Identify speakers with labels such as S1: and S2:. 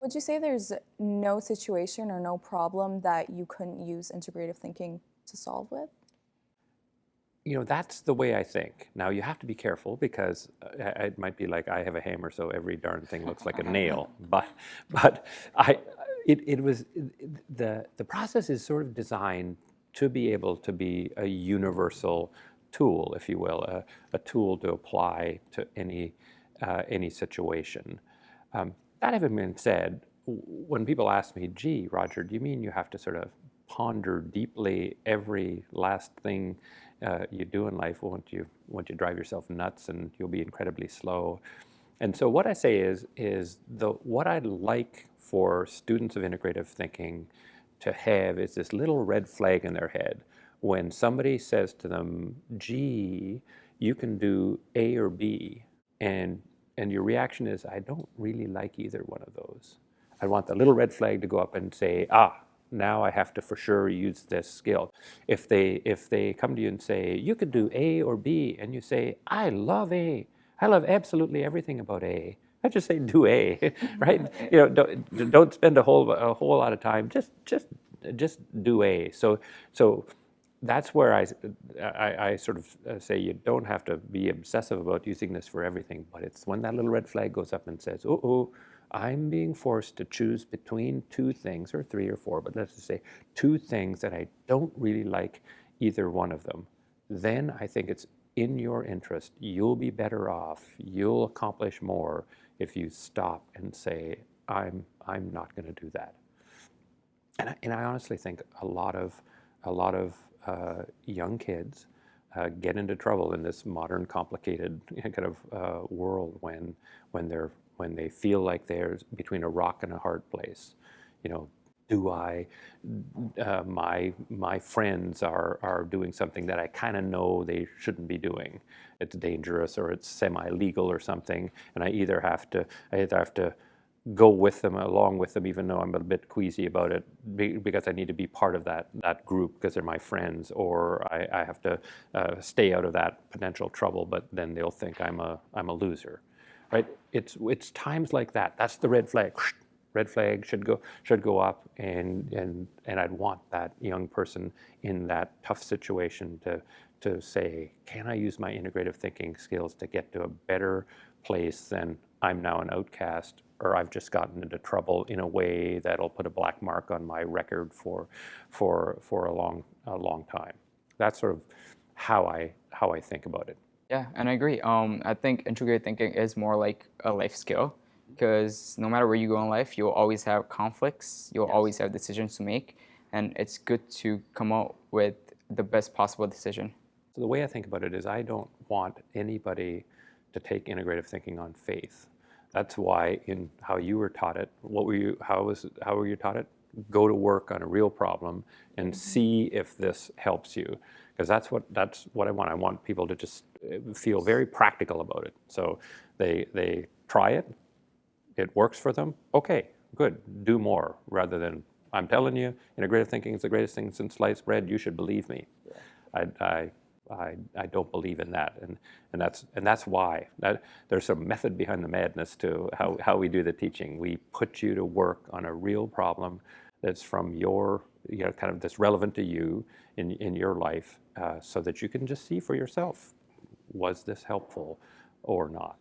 S1: Would you say there's no situation or no problem that you couldn't use integrative thinking to solve with?
S2: That's the way I think. Now, you have to be careful because it might be like I have a hammer, so every darn thing looks like a nail. But I, it was the process is sort of designed to be able to be a universal tool, if you will, a tool to apply to any situation. That having been said, when people ask me, "Gee, Roger, do you mean you have to sort of ponder deeply every last thing you do in life? Won't you drive yourself nuts and you'll be incredibly slow?" And so what I say is what I'd like for students of integrative thinking to have is this little red flag in their head when somebody says to them, "Gee, you can do A or B," and your reaction is, "I don't really like either one of those." I want the little red flag to go up and say, now I have to for sure use this skill. If they come to you and say, "You could do A or B," and you say, "I love A. I love absolutely everything about A." I just say, do A, right? Don't spend a whole lot of time. Just do A. So that's where I sort of say you don't have to be obsessive about using this for everything, but it's when that little red flag goes up and says, "Oh, I'm being forced to choose between two things," or three or four, but let's just say two things that I don't really like either one of them, then I think it's in your interest. You'll be better off. You'll accomplish more if you stop and say, I'm not going to do that. And I honestly think a lot of young kids get into trouble in this modern, complicated kind of world when they feel like they're between a rock and a hard place. Do I? My friends are doing something that I kind of know they shouldn't be doing. It's dangerous or it's semi-legal or something, and I either have to go with them, along with them, even though I'm a bit queasy about it, because I need to be part of that group because they're my friends, or I have to stay out of that potential trouble, but then they'll think I'm a loser, right? It's times like that. That's the red flag. Red flag should go up, and I'd want that young person in that tough situation to say, can I use my integrative thinking skills to get to a better place than I'm now an outcast, or I've just gotten into trouble in a way that'll put a black mark on my record for a long time. That's sort of how I think about it.
S3: Yeah, and I agree. I think integrated thinking is more like a life skill because no matter where you go in life, you'll always have conflicts, you'll always have decisions to make, and it's good to come out with the best possible decision.
S2: So the way I think about it is I don't want anybody to take integrative thinking on faith. That's why in how you were taught it, how were you taught it? Go to work on a real problem and see if this helps you. Because that's what I want. I want people to just feel very practical about it. So they try it, it works for them, okay, good, do more, rather than, I'm telling you, integrative thinking is the greatest thing since sliced bread, you should believe me. Yeah. I don't believe in that, and that's why there's some method behind the madness to how we do the teaching. We put you to work on a real problem that's from your kind of that's relevant to you in your life, so that you can just see for yourself, was this helpful or not.